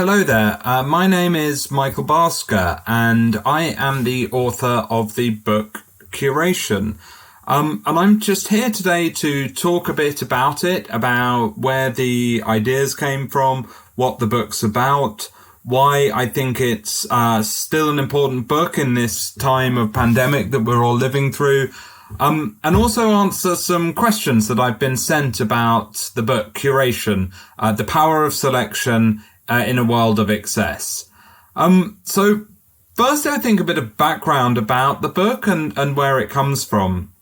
hello there. My name is Michael Bhaskar, and I am the author of the book Curation. And I'm just here today to talk a bit about it, about where the ideas came from, what the book's about, why I think it's still an important book in this time of pandemic that we're all living through, and also answer some questions that I've been sent about the book Curation, the power of selection in a world of excess. So first, I think a bit of background about the book and where it comes from.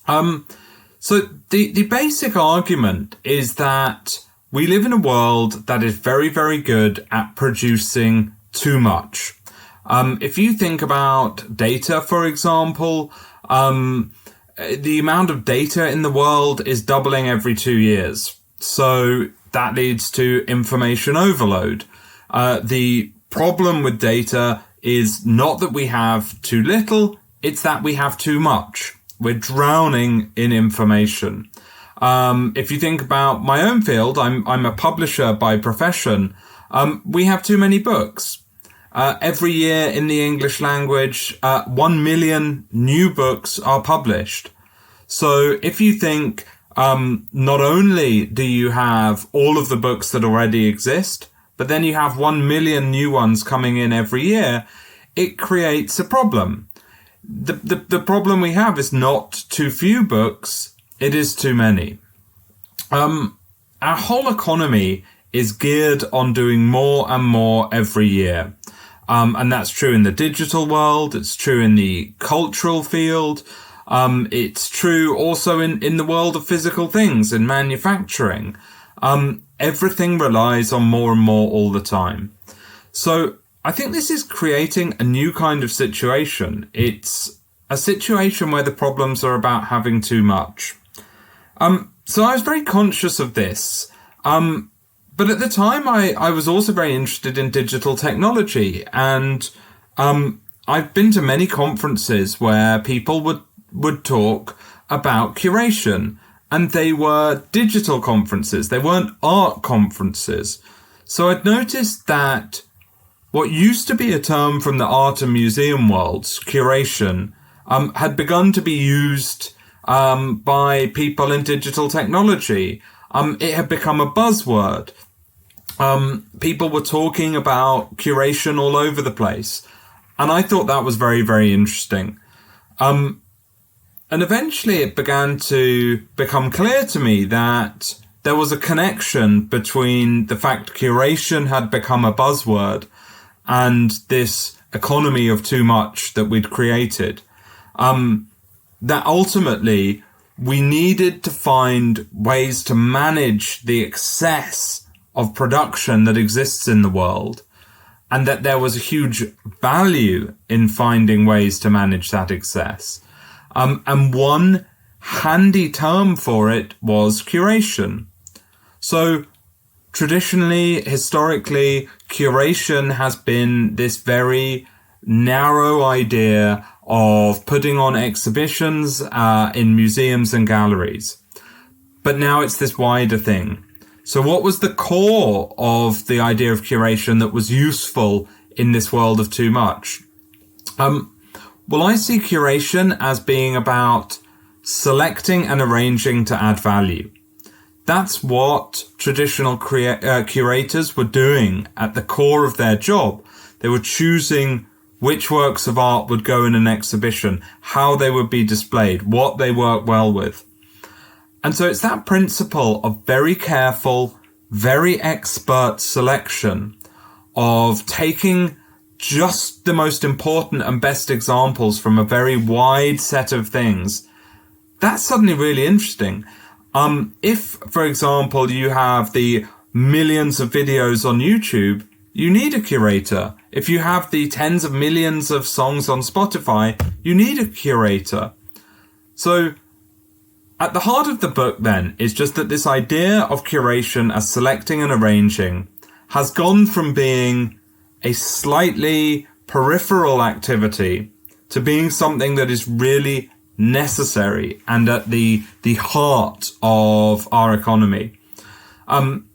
So the basic argument is that we live in a world that is very, very good at producing too much. If you think about data, for example, the amount of data in the world is doubling every 2 years. So that leads to information overload. The problem with data is not that we have too little, it's that we have too much. We're drowning in information. If you think about my own field, I'm a publisher by profession. We have too many books. Every year in the English language, 1 million new books are published. So if you think, not only do you have all of the books that already exist, but then you have 1 million new ones coming in every year, it creates a problem. The problem we have is not too few books, it is too many. Our whole economy is geared on doing more and more every year. And that's true in the digital world, it's true in the cultural field, it's true also in the world of physical things, in manufacturing. Everything relies on more and more all the time. So I think this is creating a new kind of situation. It's a situation where the problems are about having too much. So I was very conscious of this. But at the time, I was also very interested in digital technology. And I've been to many conferences where people would talk about curation. And they were digital conferences. They weren't art conferences. So I'd noticed that what used to be a term from the art and museum worlds, curation, had begun to be used by people in digital technology. It had become a buzzword. People were talking about curation all over the place. And I thought that was very, very interesting. And eventually it began to become clear to me that there was a connection between the fact curation had become a buzzword and this economy of too much that we'd created. That ultimately we needed to find ways to manage the excess of production that exists in the world, and that there was a huge value in finding ways to manage that excess. And one handy term for it was curation. So traditionally, historically, curation has been this very narrow idea of putting on exhibitions in museums and galleries. But now it's this wider thing. So what was the core of the idea of curation that was useful in this world of too much? Well, I see curation as being about selecting and arranging to add value. That's what traditional curators were doing at the core of their job. They were choosing which works of art would go in an exhibition, how they would be displayed, what they work well with. And so it's that principle of very careful, very expert selection, of taking just the most important and best examples from a very wide set of things. That's suddenly really interesting. If, for example, you have the millions of videos on YouTube, you need a curator. If you have the tens of millions of songs on Spotify, you need a curator. So at the heart of the book then is just that this idea of curation as selecting and arranging has gone from being a slightly peripheral activity to being something that is really necessary and at the heart of our economy. And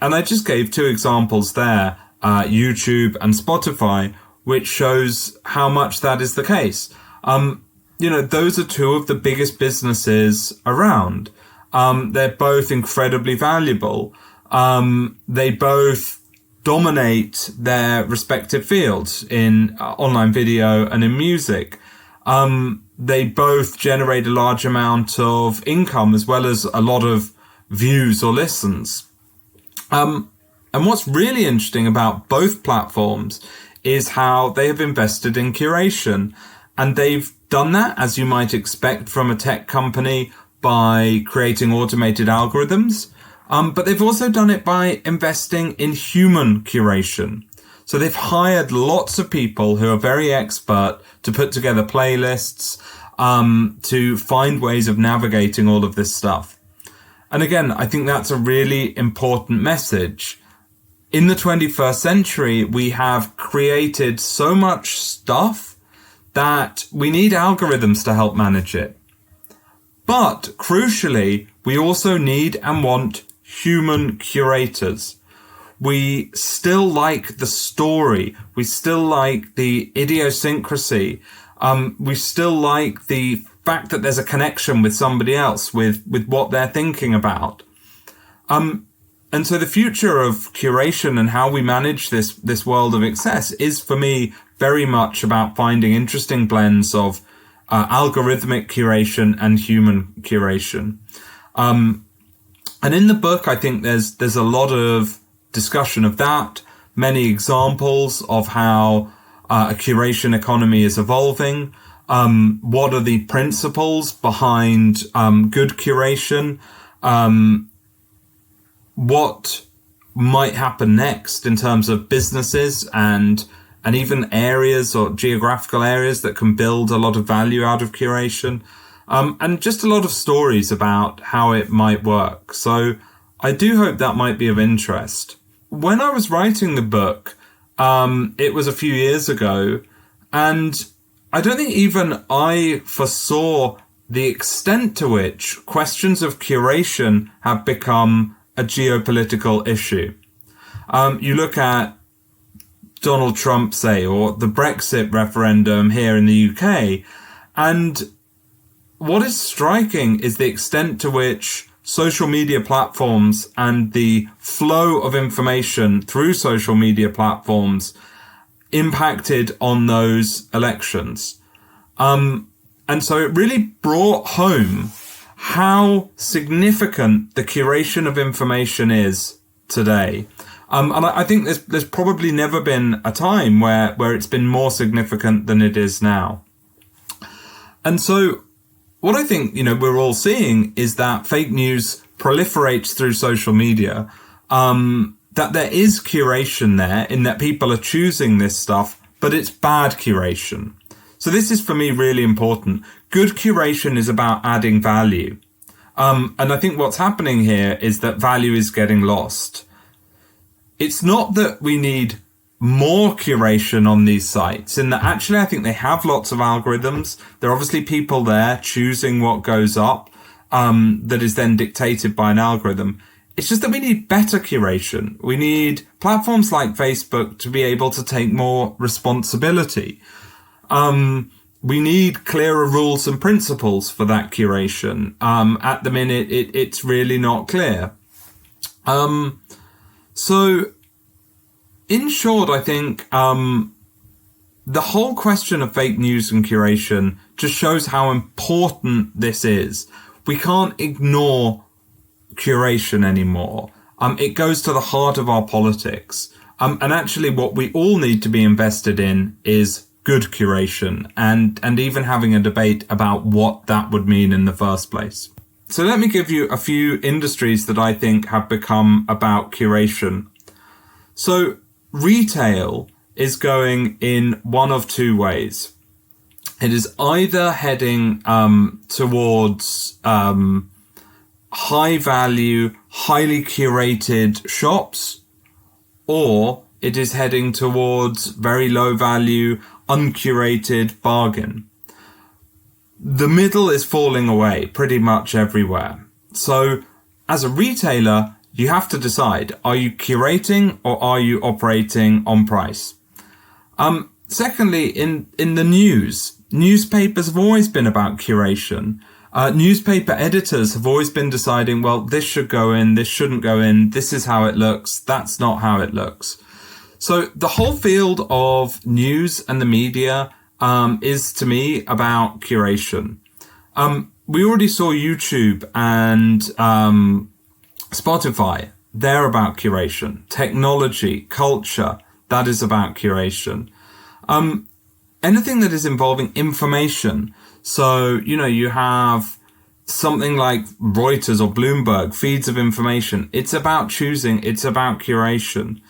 I just gave two examples there YouTube and Spotify, which shows how much that is the case. Those are two of the biggest businesses around. They're both incredibly valuable. They both dominate their respective fields in online video and in music. They both generate a large amount of income as well as a lot of views or listens. And what's really interesting about both platforms is how they have invested in curation. And they've done that, as you might expect from a tech company, by creating automated algorithms. But they've also done it by investing in human curation. So they've hired lots of people who are very expert to put together playlists, to find ways of navigating all of this stuff. And again, I think that's a really important message. In the 21st century, we have created so much stuff that we need algorithms to help manage it. But crucially, we also need and want human curators. We still like the story. We still like the idiosyncrasy. We still like the fact that there's a connection with somebody else, with what they're thinking about. And so the future of curation and how we manage this world of excess is, for me, very much about finding interesting blends of algorithmic curation and human curation. And in the book, I think there's a lot of discussion of that, many examples of how a curation economy is evolving. What are the principles behind good curation? What might happen next in terms of businesses and even areas or geographical areas that can build a lot of value out of curation, and just a lot of stories about how it might work. So I do hope that might be of interest. When I was writing the book, it was a few years ago, and I don't think even I foresaw the extent to which questions of curation have become a geopolitical issue. You look at Donald Trump, say, or the Brexit referendum here in the UK, and what is striking is the extent to which social media platforms and the flow of information through social media platforms impacted on those elections. And so it really brought home how significant the curation of information is today. And I think there's probably never been a time where it's been more significant than it is now. And so what I think, we're all seeing is that fake news proliferates through social media, that there is curation there in that people are choosing this stuff, but it's bad curation. So this is, for me, really important. Good curation is about adding value. And I think what's happening here is that value is getting lost. It's not that we need more curation on these sites, in that actually I think they have lots of algorithms. There are obviously people there choosing what goes up, that is then dictated by an algorithm. It's just that we need better curation. We need platforms like Facebook to be able to take more responsibility. We need clearer rules and principles for that curation. At the minute, it's really not clear. So, in short, I think the whole question of fake news and curation just shows how important this is. We can't ignore curation anymore. It goes to the heart of our politics. And actually what we all need to be invested in is good curation and even having a debate about what that would mean in the first place. So let me give you a few industries that I think have become about curation. So retail is going in one of two ways. It is either heading towards high value, highly curated shops, or it is heading towards very low value, uncurated bargain. The middle is falling away pretty much everywhere. So as a retailer, you have to decide, are you curating or are you operating on price? Secondly, in the news, newspapers have always been about curation. Newspaper editors have always been deciding, well, this should go in, this shouldn't go in, this is how it looks, that's not how it looks. So the whole field of news and the media is, to me, about curation. We already saw YouTube and Spotify. They're about curation. Technology, culture, that is about curation. Anything that is involving information. So, you have something like Reuters or Bloomberg, feeds of information. It's about choosing. It's about curation.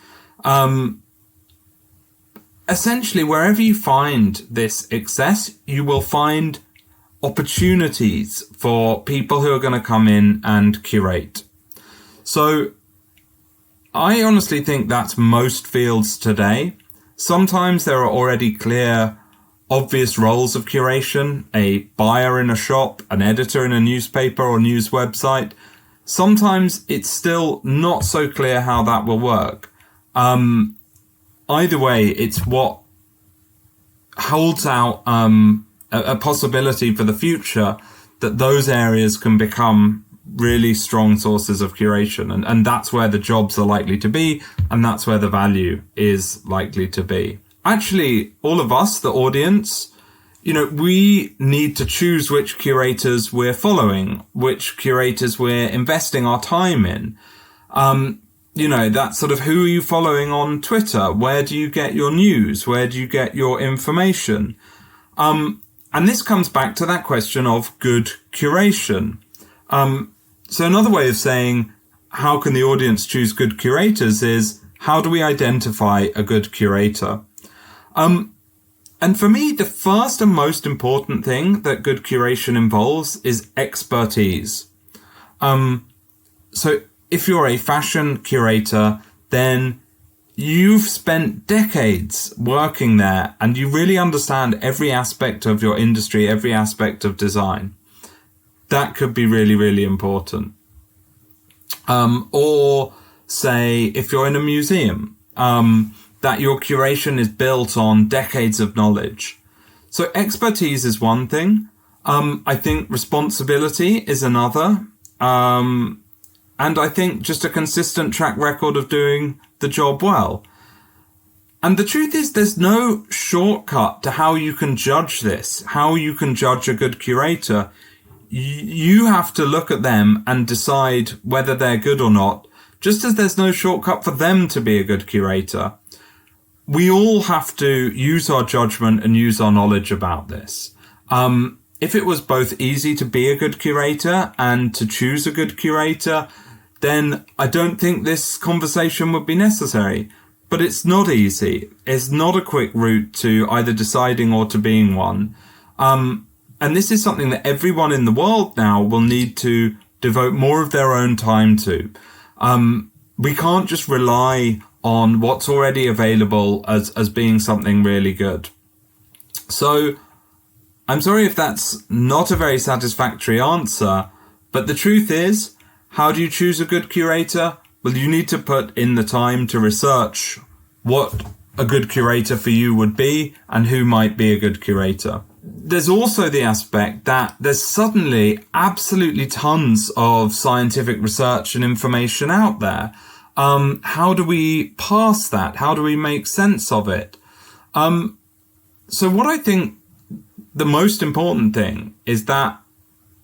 Essentially, wherever you find this excess, you will find opportunities for people who are going to come in and curate. So I honestly think that's most fields today. Sometimes there are already clear, obvious roles of curation, a buyer in a shop, an editor in a newspaper or news website. Sometimes it's still not so clear how that will work. Either way, it's what holds out a possibility for the future that those areas can become really strong sources of curation. And that's where the jobs are likely to be, and that's where the value is likely to be. Actually, all of us, the audience, we need to choose which curators we're following, which curators we're investing our time in. That sort of, who are you following on Twitter? Where do you get your news? Where do you get your information? And this comes back to that question of good curation. So another way of saying, how can the audience choose good curators is, how do we identify a good curator? And for me, the first and most important thing that good curation involves is expertise. So if you're a fashion curator, then you've spent decades working there and you really understand every aspect of your industry, every aspect of design. That could be really, really important. Or say, if you're in a museum, that your curation is built on decades of knowledge. So expertise is one thing. I think responsibility is another. And I think just a consistent track record of doing the job well. And the truth is, there's no shortcut to how you can judge this, how you can judge a good curator. You have to look at them and decide whether they're good or not, just as there's no shortcut for them to be a good curator. We all have to use our judgment and use our knowledge about this. If it was both easy to be a good curator and to choose a good curator, then I don't think this conversation would be necessary. But it's not easy. It's not a quick route to either deciding or to being one. And this is something that everyone in the world now will need to devote more of their own time to. We can't just rely on what's already available as being something really good. So I'm sorry if that's not a very satisfactory answer, but the truth is, how do you choose a good curator? Well, you need to put in the time to research what a good curator for you would be and who might be a good curator. There's also the aspect that there's suddenly absolutely tons of scientific research and information out there. How do we parse that? How do we make sense of it? So what I think the most important thing is that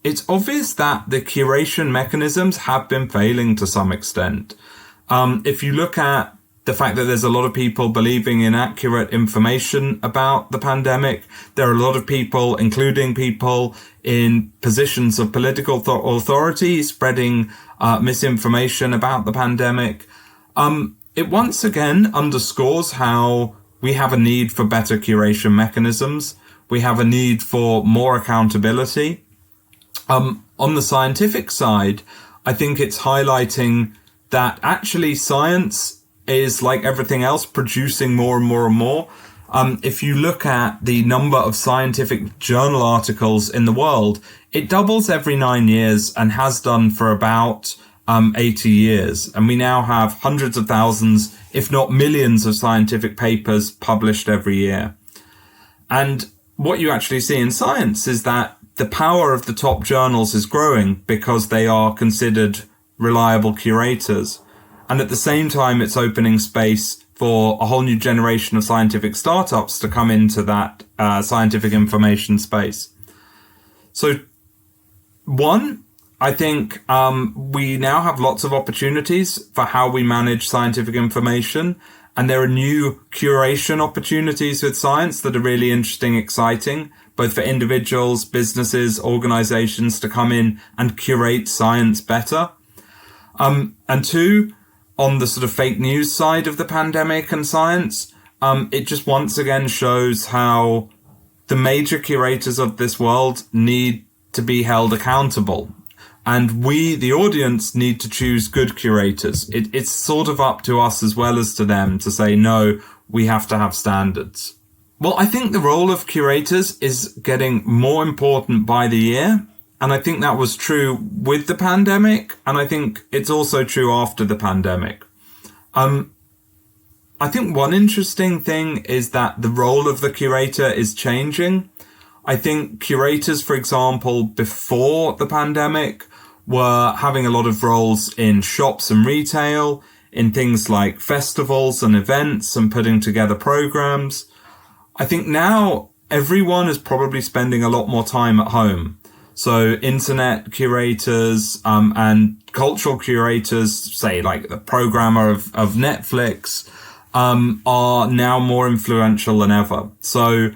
it's obvious that the curation mechanisms have been failing to some extent. If you look at the fact that there's a lot of people believing in accurate information about the pandemic, there are a lot of people, including people in positions of political authority, spreading misinformation about the pandemic. It once again underscores how we have a need for better curation mechanisms. We have a need for more accountability. On the scientific side, I think it's highlighting that actually science is, like everything else, producing more and more and more. If you look at the number of scientific journal articles in the world, it doubles every 9 years and has done for about 80 years. And we now have hundreds of thousands, if not millions, of scientific papers published every year. And what you actually see in science is that the power of the top journals is growing because they are considered reliable curators. And at the same time, it's opening space for a whole new generation of scientific startups to come into that scientific information space. So, one, I think we now have lots of opportunities for how we manage scientific information. And there are new curation opportunities with science that are really interesting, exciting, both for individuals, businesses, organizations to come in and curate science better. And two, on the sort of fake news side of the pandemic and science, it just once again shows how the major curators of this world need to be held accountable. And we, the audience, need to choose good curators. It's sort of up to us as well as to them to say, no, we have to have standards. Well, I think the role of curators is getting more important by the year. And I think that was true with the pandemic. And I think it's also true after the pandemic. I think one interesting thing is that the role of the curator is changing. I think curators, for example, before the pandemic were having a lot of roles in shops and retail, in things like festivals and events and putting together programs. I think now everyone is probably spending a lot more time at home. So internet curators and cultural curators, say like the programmer of Netflix, are now more influential than ever. So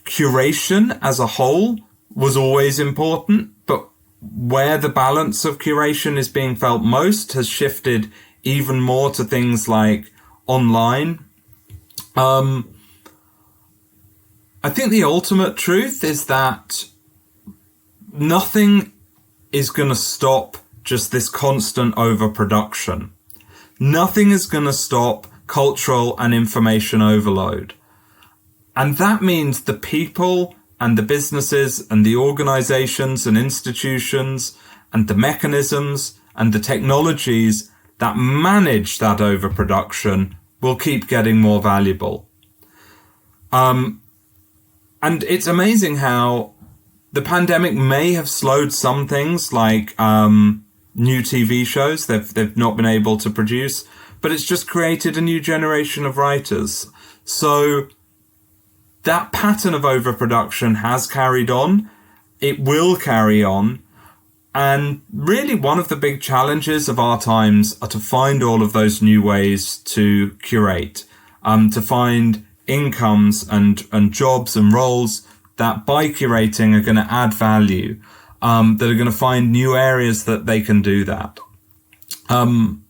curation as a whole was always important, but where the balance of curation is being felt most has shifted even more to things like online. I think the ultimate truth is that nothing is going to stop just this constant overproduction. Nothing is going to stop cultural and information overload. And that means the people and the businesses and the organizations and institutions and the mechanisms and the technologies that manage that overproduction will keep getting more valuable. And it's amazing how the pandemic may have slowed some things like new TV shows they've not been able to produce, but it's just created a new generation of writers. So that pattern of overproduction has carried on. It will carry on. And really one of the big challenges of our times are to find all of those new ways to curate, to find incomes and jobs and roles that by curating are going to add value, that are going to find new areas that they can do that. And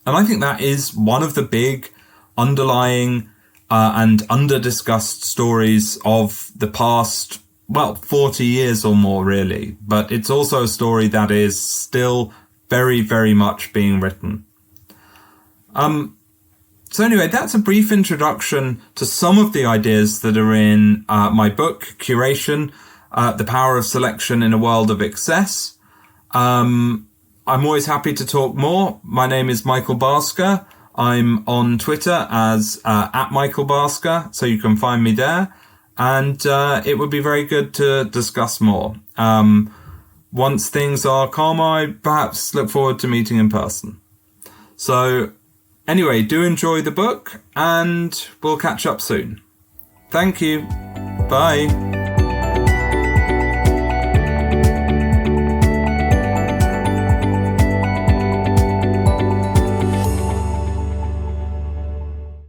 I think that is one of the big underlying and under-discussed stories of the past, 40 years or more, really. But it's also a story that is still very, very much being written. So anyway, that's a brief introduction to some of the ideas that are in my book, Curation, The Power of Selection in a World of Excess. I'm always happy to talk more. My name is Michael Bhaskar. I'm on Twitter as at Michael Bhaskar, so you can find me there. And it would be very good to discuss more. Once things are calmer, I perhaps look forward to meeting in person. So anyway, do enjoy the book and we'll catch up soon. Thank you. Bye.